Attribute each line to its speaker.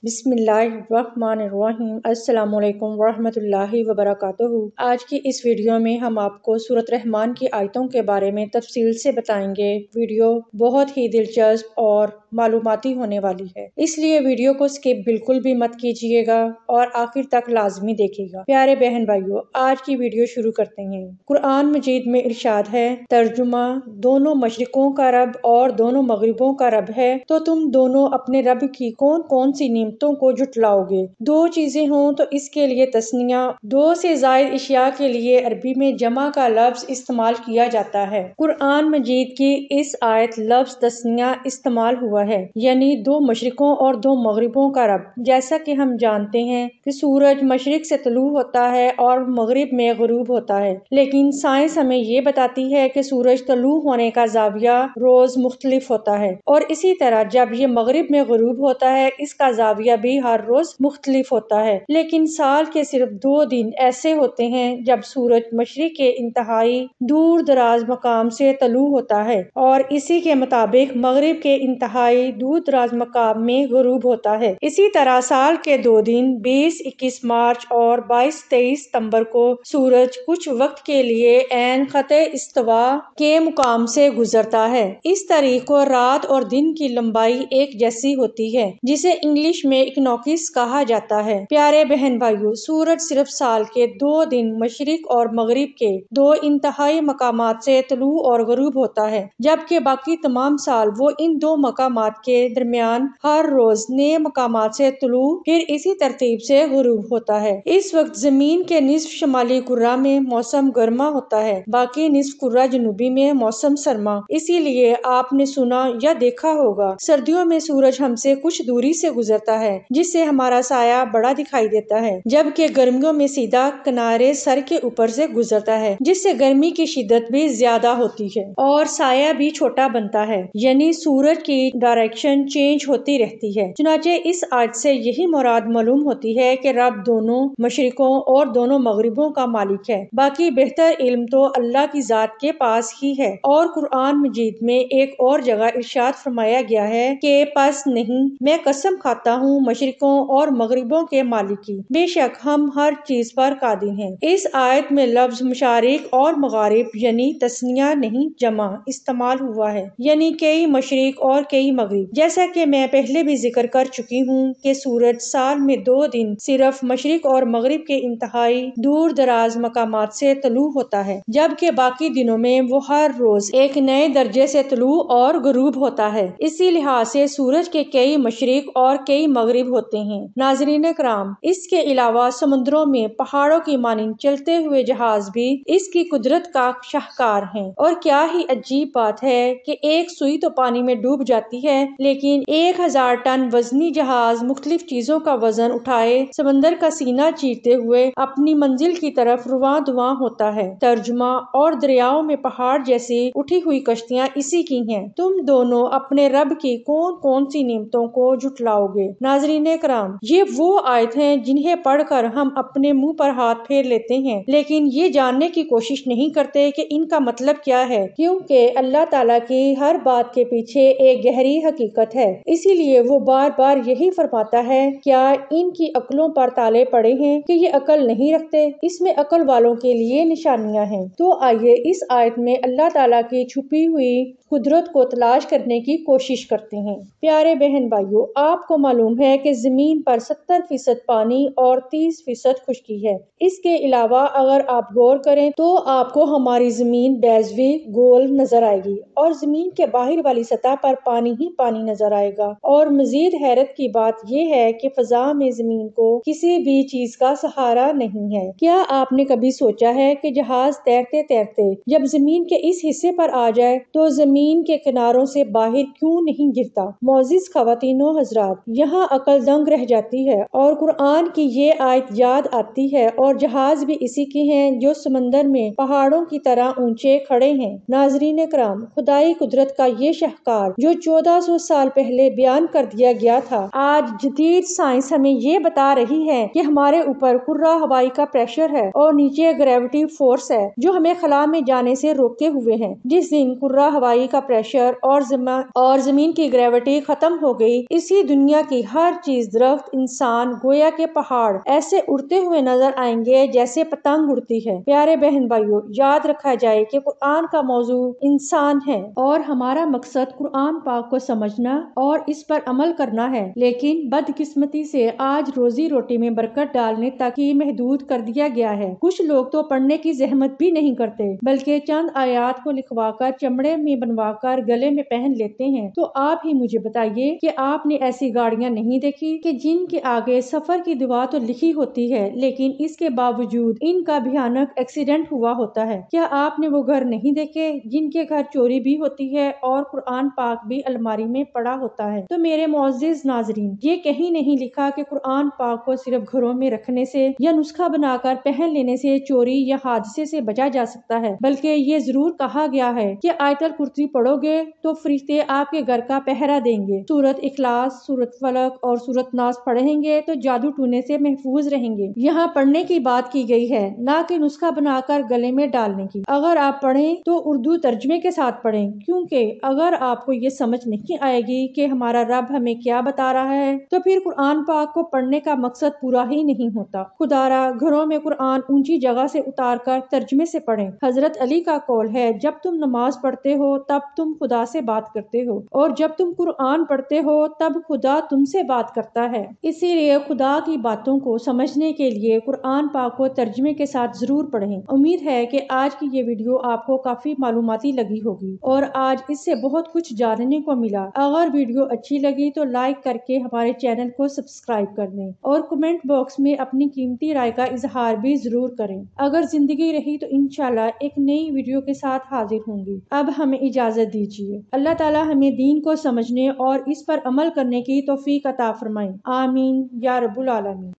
Speaker 1: بسم اللہ الرحمن الرحیم۔ السلام علیکم ورحمۃ اللہ وبرکاتہ۔ آج کی اس ویڈیو میں ہم آپ کو سورۃ رحمان کی آیتوں کے بارے میں تفصیل سے بتائیں گے۔ ویڈیو بہت ہی دلچسپ اور معلوماتی ہونے والی ہے، اس لیے ویڈیو کو سکپ بالکل بھی مت کیجیے گا اور آخر تک لازمی دیکھیے گا۔ پیارے بہن بھائیو، آج کی ویڈیو شروع کرتے ہیں۔ قرآن مجید میں ارشاد ہے، ترجمہ: دونوں مشرقوں کا رب اور دونوں مغربوں کا رب ہے، تو تم دونوں اپنے رب کی کون کون سی نعمتوں کو جھٹلاؤ گے؟ دو چیزیں ہوں تو اس کے لیے تثنیہ، دو سے زائد اشیاء کے لیے عربی میں جمع کا لفظ استعمال کیا جاتا ہے۔ قرآن مجید کی اس آیت لفظ تثنیہ استعمال ہوا ہے، یعنی دو مشرقوں اور دو مغربوں کا رب۔ جیسا کہ ہم جانتے ہیں کہ سورج مشرق سے طلوع ہوتا ہے اور مغرب میں غروب ہوتا ہے، لیکن سائنس ہمیں یہ بتاتی ہے کہ سورج طلوع ہونے کا زاویہ روز مختلف ہوتا ہے، اور اسی طرح جب یہ مغرب میں غروب ہوتا ہے اس کا زاویہ بھی ہر روز مختلف ہوتا ہے۔ لیکن سال کے صرف 2 دن ایسے ہوتے ہیں جب سورج مشرق کے انتہائی دور دراز مقام سے طلوع ہوتا ہے اور اسی کے مطابق مغرب کے انتہائی دور دراز مقام میں غروب ہوتا ہے۔ اسی طرح سال کے 2 دن 20-21 مارچ اور 22-23 ستمبر کو سورج کچھ وقت کے لیے عین خط استوا کے مقام سے گزرتا ہے۔ اس تاریخ کو رات اور دن کی لمبائی ایک جیسی ہوتی ہے، جسے انگلش میں اکنوکس کہا جاتا ہے۔ پیارے بہن بھائیو، سورج صرف سال کے 2 دن مشرق اور مغرب کے 2 انتہائی مقامات سے طلوع اور غروب ہوتا ہے، جبکہ باقی تمام سال وہ ان 2 مقامات کے درمیان ہر روز نئے مقامات سے طلوع پھر اسی ترتیب سے غروب ہوتا ہے۔ اس وقت زمین کے نصف شمالی کرہ میں موسم گرما ہوتا ہے، باقی نصف کرہ جنوبی میں موسم سرما۔ اسی لیے آپ نے سنا یا دیکھا ہوگا، سردیوں میں سورج ہم سے کچھ دوری سے گزرتا ہے جس سے ہمارا سایہ بڑا دکھائی دیتا ہے، جبکہ گرمیوں میں سیدھا کنارے سر کے اوپر سے گزرتا ہے، جس سے گرمی کی شدت بھی زیادہ ہوتی ہے اور سایہ بھی چھوٹا بنتا ہے، یعنی سورج کی ڈائریکشن چینج ہوتی رہتی ہے۔ چنانچہ اس آیت سے یہی مراد معلوم ہوتی ہے کہ رب دونوں مشرقوں اور دونوں مغربوں کا مالک ہے، باقی بہتر علم تو اللہ کی ذات کے پاس ہی ہے۔ اور قرآن مجید میں ایک اور جگہ ارشاد فرمایا گیا ہے کہ پس نہیں، میں قسم کھاتا ہوں مشرقوں اور مغربوں کے مالک کی، بے شک ہم ہر چیز پر قادر ہیں۔ اس آیت میں لفظ مشارق اور مغارب یعنی تثنیہ نہیں جمع استعمال ہوا ہے، یعنی کئی مشرق اور کئی مغرب۔ جیسا کہ میں پہلے بھی ذکر کر چکی ہوں کہ سورج سال میں 2 دن صرف مشرق اور مغرب کے انتہائی دور دراز مقامات سے طلوع ہوتا ہے، جبکہ باقی دنوں میں وہ ہر روز ایک نئے درجے سے طلوع اور غروب ہوتا ہے۔ اسی لحاظ سے سورج کے کئی مشرق اور کئی مغرب ہوتے ہیں۔ ناظرین کرام، اس کے علاوہ سمندروں میں پہاڑوں کی مانند چلتے ہوئے جہاز بھی اس کی قدرت کا شاہکار ہیں، اور کیا ہی عجیب بات ہے کہ ایک سوئی تو پانی میں ڈوب جاتی ہے، لیکن 1000 ٹن وزنی جہاز مختلف چیزوں کا وزن اٹھائے سمندر کا سینہ چیرتے ہوئے اپنی منزل کی طرف رواں دواں ہوتا ہے۔ ترجمہ: اور دریاؤں میں پہاڑ جیسی اٹھی ہوئی کشتیاں اسی کی ہیں، تم دونوں اپنے رب کی کون کون سی نعمتوں کو جھٹلاؤ گے؟ ناظرین کرام، یہ وہ آیت ہیں جنہیں پڑھ کر ہم اپنے منہ پر ہاتھ پھیر لیتے ہیں، لیکن یہ جاننے کی کوشش نہیں کرتے کہ ان کا مطلب کیا ہے، کیونکہ اللہ تعالیٰ کی ہر بات کے پیچھے ایک گہری حقیقت ہے۔ اسی لیے وہ بار بار یہی فرماتا ہے، کیا ان کی عقلوں پر تالے پڑے ہیں کہ یہ عقل نہیں رکھتے؟ اس میں عقل والوں کے لیے نشانیاں ہیں۔ تو آئیے اس آیت میں اللہ تعالیٰ کی چھپی ہوئی قدرت کو تلاش کرنے کی کوشش کرتے ہیں۔ پیارے بہن بھائیو، آپ کو معلوم ہے کہ زمین پر 70% پانی اور 30% خشکی ہے۔ اس کے علاوہ اگر آپ غور کریں تو آپ کو ہماری زمین بیضوی گول نظر آئے گی اور زمین کے باہر والی سطح پر پانی ہی پانی نظر آئے گا، اور مزید حیرت کی بات یہ ہے کہ فضا میں زمین کو کسی بھی چیز کا سہارا نہیں ہے۔ کیا آپ نے کبھی سوچا ہے کہ جہاز تیرتے تیرتے جب زمین کے اس حصے پر آ جائے تو زمین کے کناروں سے باہر کیوں نہیں گرتا؟ معزز خواتین و حضرات، یہاں عقل دنگ رہ جاتی ہے اور قرآن کی یہ آیت یاد آتی ہے، اور جہاز بھی اسی کے ہیں جو سمندر میں پہاڑوں کی طرح اونچے کھڑے ہیں۔ ناظرین کرام، خدائی قدرت کا یہ شاہکار جو 1400 سال پہلے بیان کر دیا گیا تھا، آج جدید سائنس ہمیں یہ بتا رہی ہے کہ ہمارے اوپر کرہ ہوائی کا پریشر ہے اور نیچے گریوٹی فورس ہے جو ہمیں خلا میں جانے سے روکے ہوئے ہیں۔ جس دن کرہ ہوائی کا پریشر اور زمین کی گریوٹی ختم ہو گئی، اسی دنیا کی ہر چیز، درخت، انسان، گویا کے پہاڑ ایسے اڑتے ہوئے نظر آئیں گے جیسے پتنگ اڑتی ہے۔ پیارے بہن بھائیوں، یاد رکھا جائے کہ قرآن کا موضوع انسان ہے اور ہمارا مقصد قرآن پاک کو سمجھنا اور اس پر عمل کرنا ہے، لیکن بدقسمتی سے آج روزی روٹی میں برکت ڈالنے تک ہی محدود کر دیا گیا ہے۔ کچھ لوگ تو پڑھنے کی زحمت بھی نہیں کرتے، بلکہ چند آیات کو لکھوا کر چمڑے میں بنوا کر گلے میں پہن لیتے ہیں۔ تو آپ ہی مجھے بتائیے کہ آپ نے ایسی گاڑیاں نہیں دیکھی کہ جن کے آگے سفر کی دعا تو لکھی ہوتی ہے، لیکن اس کے باوجود ان کا بھیانک ایکسیڈنٹ ہوا ہوتا ہے؟ کیا آپ نے وہ گھر نہیں دیکھے جن کے گھر چوری بھی ہوتی ہے اور قرآن پاک بھی الماری میں پڑا ہوتا ہے؟ تو میرے معزز ناظرین، یہ کہیں نہیں لکھا کہ قرآن پاک کو صرف گھروں میں رکھنے سے یا نسخہ بنا کر پہن لینے سے چوری یا حادثے سے بچا جا سکتا ہے، بلکہ یہ ضرور کہا گیا ہے کہ آیت الکرسی پڑھو گے تو فرشتے آپ کے گھر کا پہرا دیں گے، سورۃ اخلاص، سورۃ فلق اور سورۃ ناس پڑھیں گے تو جادو ٹونے سے محفوظ رہیں گے۔ یہاں پڑھنے کی بات کی گئی ہے، نہ کہ نسخہ بنا کر گلے میں ڈالنے کی۔ اگر آپ پڑھیں تو اردو ترجمے کے ساتھ پڑھیں، کیونکہ اگر آپ کو یہ سمجھ نہیں آئے گی کہ ہمارا رب ہمیں کیا بتا رہا ہے تو پھر قرآن پاک کو پڑھنے کا مقصد پورا ہی نہیں ہوتا۔ خدارا گھروں میں قرآن اونچی جگہ سے اتار کر ترجمے سے پڑھیں۔ حضرت علی کا قول ہے، جب تم نماز پڑھتے ہو تب تم خدا سے بات کرتے ہو، اور جب تم قرآن پڑھتے ہو تب خدا تم سے بات کرتا ہے۔ اسی لیے خدا کی باتوں کو سمجھنے کے لیے قرآن پاک کو ترجمے کے ساتھ ضرور پڑھیں۔ امید ہے کہ آج کی یہ ویڈیو آپ کو کافی معلوماتی لگی ہوگی اور آج اس سے بہت کچھ جاننے کو ملا۔ اگر ویڈیو اچھی لگی تو لائک کر کے ہمارے چینل کو سبسکرائب کر دیں اور کمنٹ باکس میں اپنی قیمتی رائے کا اظہار بھی ضرور کریں۔ اگر زندگی رہی تو انشاءاللہ ایک نئی ویڈیو کے ساتھ حاضر ہوں گی۔ اب ہمیں اجازت دیجیے۔ اللہ تعالی ہمیں دین کو سمجھنے اور اس پر عمل کرنے کی توفیق عطا فرمائے۔ آمین یا رب العالمین۔